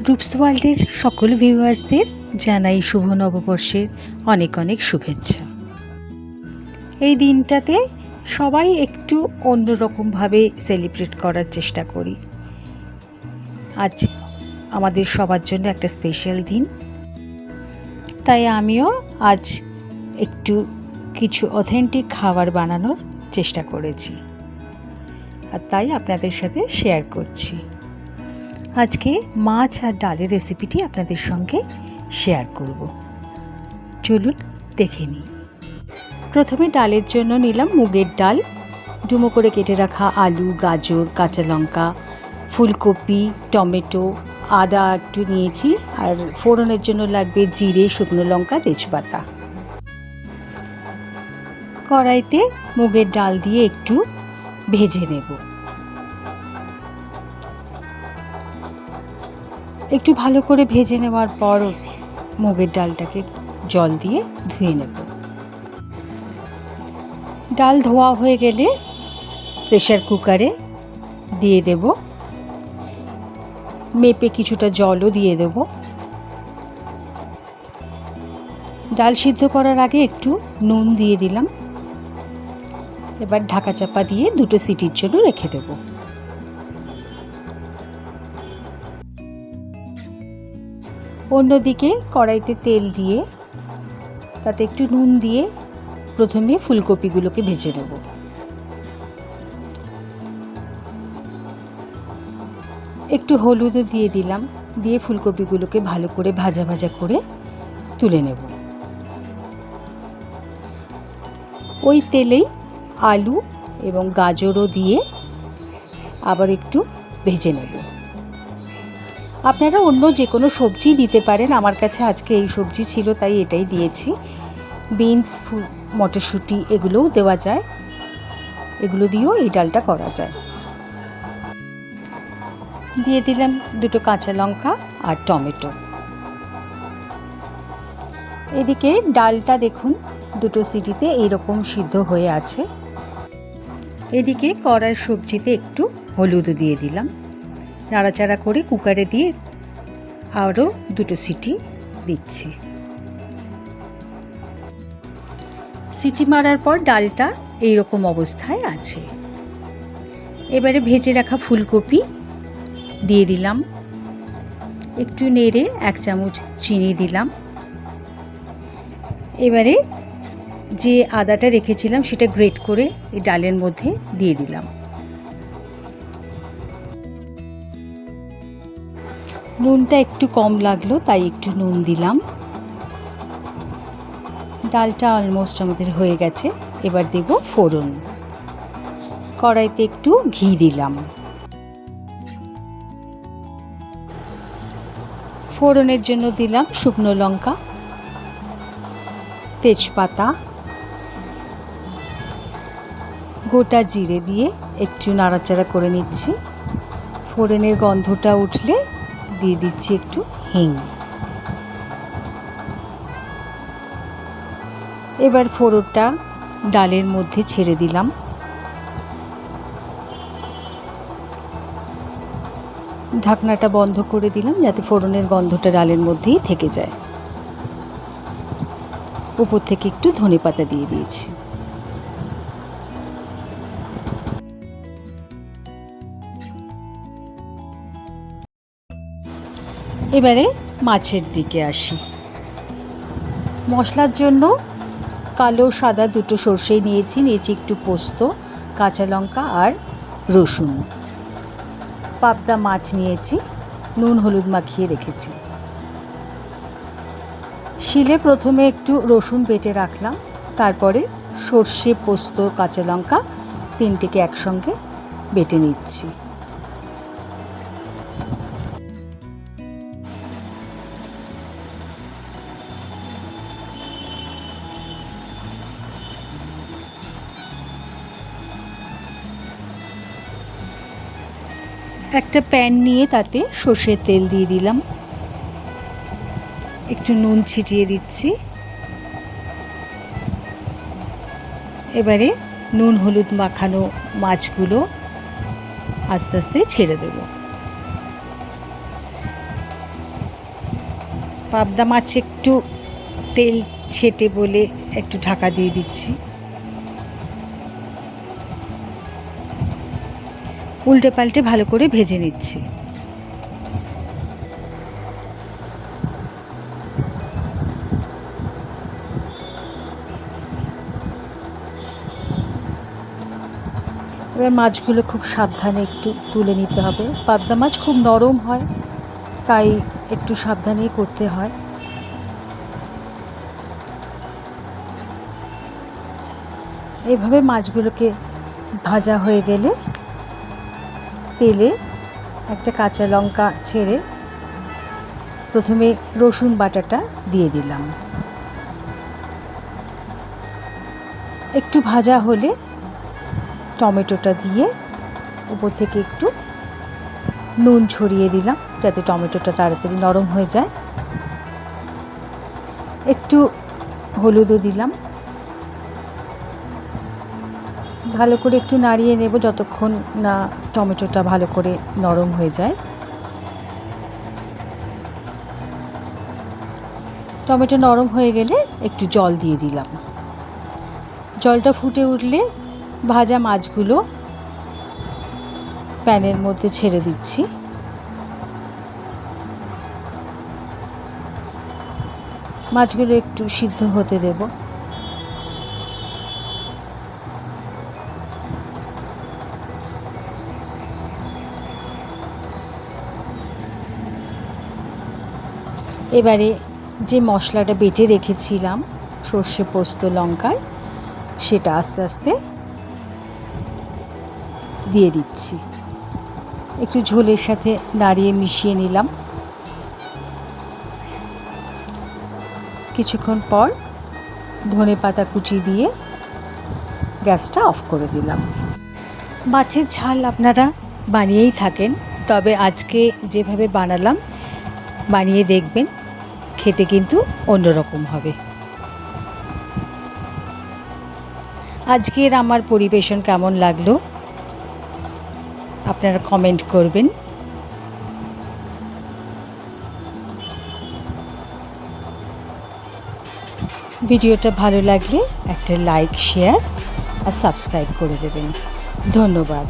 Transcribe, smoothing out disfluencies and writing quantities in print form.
রূপস ওয়ার্ল্ডের সকল ভিউয়ার্সদের জানাই শুভ নববর্ষের অনেক অনেক শুভেচ্ছা। এই দিনটাতে সবাই একটু অন্যরকমভাবে সেলিব্রেট করার চেষ্টা করি। আজ আমাদের সবার জন্য একটা স্পেশাল দিন, তাই আমিও আজ একটু কিছু অথেন্টিক খাবার বানানোর চেষ্টা করেছি, আর তাই আপনাদের সাথে শেয়ার করছি। আজকে মাছ আর ডালের রেসিপিটি আপনাদের সঙ্গে শেয়ার করব। চলুন দেখে নিই। প্রথমে ডালের জন্য নিলাম মুগের ডাল, ডুমো করে কেটে রাখা আলু, গাজর, কাঁচা লঙ্কা, ফুলকপি, টমেটো, আদা একটু নিয়েছি, আর ফোড়নের জন্য লাগবে জিরে, শুকনো লঙ্কা, তেজপাতা। কড়াইতে মুগের ডাল দিয়ে একটু ভেজে নেব। একটু ভালো করে ভেজে নেওয়ার পর মুগের ডালটাকে জল দিয়ে ধুয়ে নেব। ডাল ধোয়া হয়ে গেলে প্রেসার কুকারে দিয়ে দেব, মেপে কিছুটা জলও দিয়ে দেব। ডাল সিদ্ধ করার আগে একটু নুন দিয়ে দিলাম। এবার ঢাকা চাপা দিয়ে 2 সিটির জন্য রেখে দেব। অন্যদিকে কড়াইতে তেল দিয়ে তাতে একটু নুন দিয়ে প্রথমে ফুলকপিগুলোকে ভেজে নেব। একটু হলুদও দিয়ে দিলাম, দিয়ে ফুলকপিগুলোকে ভালো করে ভাজা ভাজা করে তুলে নেব। ওই তেলেই আলু এবং গাজরও দিয়ে আবার একটু ভেজে নেব। আপনারা অন্য যে কোনো সবজি দিতে পারেন, আমার কাছে আজকে এই সবজি ছিল তাই এটাই দিয়েছি। বিনস, মটরশুঁটি এগুলোও দেওয়া যায়, এগুলো দিয়েও এই ডালটা করা যায়। দিয়ে দিলাম 2 কাঁচা লঙ্কা আর টমেটো। এদিকে ডালটা দেখুন 2 সিটিতে এইরকম সিদ্ধ হয়ে আছে। এদিকে কড়ার সবজিতে একটু হলুদ দিয়ে দিলাম, নাড়াচাড়া করে কুকারে দিয়ে আরও 2 সিটি দিচ্ছি। সিটি মারার পর ডালটা এইরকম অবস্থায় আছে। এবারে ভেজে রাখা ফুলকপি দিয়ে দিলাম, একটু নেড়ে 1 চামচ চিনি দিলাম। এবারে যে আদাটা রেখেছিলাম সেটা গ্রেট করে এই ডালের মধ্যে দিয়ে দিলাম। নুনটা একটু কম লাগলো তাই একটু নুন দিলাম। ডালটা অলমোস্ট আমাদের হয়ে গেছে। এবার দেব ফোড়ন। কড়াইতে একটু ঘি দিলাম। ফোড়নের জন্য দিলাম শুকনো লঙ্কা, তেজপাতা, গোটা জিরে দিয়ে একটু নাড়াচাড়া করে নিচ্ছি। ফোড়নের গন্ধটা উঠলে দিয়ে দিচ্ছি একটু হিং। এবার ফোড়নটা ডালের মধ্যে ছেড়ে দিলাম। ঢাকনাটা বন্ধ করে দিলাম যাতে ফোড়নের গন্ধটা ডালের মধ্যেই থেকে যায়। উপর থেকে একটু ধনেপাতা দিয়ে দিয়েছি। এবারে মাছের দিকে আসি। মশলার জন্য কালো সাদা 2 সরষে নিয়েছি একটু পোস্ত, কাঁচা লঙ্কা আর রসুন। পাবদা মাছ নিয়েছি, নুন হলুদ মাখিয়ে রেখেছি। শিলে প্রথমে একটু রসুন বেটে রাখলাম, তারপরে সর্ষে, পোস্ত, কাঁচা লঙ্কা 3টেকে একসঙ্গে বেটে নিচ্ছি। একটা প্যান নিয়ে তাতে সর্ষের তেল দিয়ে দিলাম, একটু নুন ছিটিয়ে দিচ্ছি। এবারে নুন হলুদ মাখানো মাছগুলো আস্তে আস্তে ছেড়ে দেব। পাবদা মাছ একটু তেল ছেটে বলে একটু ঢাকা দিয়ে দিচ্ছি। উল্টে পাল্টে ভালো করে ভেজে নিচ্ছি। এবার মাছগুলো খুব সাবধানে একটু তুলে নিতে হবে। পাবদা মাছ খুব নরম হয়, তাই একটু সাবধানেই করতে হয়। এইভাবে মাছগুলোকে ভাজা হয়ে গেলে তেলে একটা কাঁচা লঙ্কা ছেড়ে প্রথমে রসুন বাটাটা দিয়ে দিলাম। একটু ভাজা হলে টমেটোটা দিয়ে উপর থেকে একটু নুন ছড়িয়ে দিলাম যাতে টমেটোটা তাড়াতাড়ি নরম হয়ে যায়। একটু হলুদও দিলাম। ভালো করে একটু নাড়িয়ে নেব যতক্ষণ না টমেটোটা ভালো করে নরম হয়ে যায়। টমেটো নরম হয়ে গেলে একটু জল দিয়ে দিলাম। জলটা ফুটে উঠলে ভাজা মাছগুলো প্যানের মধ্যে ছেড়ে দিচ্ছি। মাছগুলো একটু সিদ্ধ হতে দেব। এবারে যে মশলাটা বেটে রেখেছিলাম সর্ষে পোস্ত লঙ্কার, সেটা আস্তে আস্তে দিয়ে দিচ্ছি। একটু ঝোলের সাথে নাড়িয়ে মিশিয়ে নিলাম। কিছুক্ষণ পর ধনেপাতা কুচি দিয়ে গ্যাসটা অফ করে দিলাম। মাছের ঝাল আপনারা বানিয়েই থাকেন, তবে আজকে যেভাবে বানালাম বানিয়ে দেখবেন, খেতে কিন্তু অন্যরকম হবে। আজকের আমার পরিবেশন কেমন লাগলো আপনারা কমেন্ট করবেন। ভিডিওটা ভালো লাগলে একটা লাইক, শেয়ার আর সাবস্ক্রাইব করে দেবেন। ধন্যবাদ।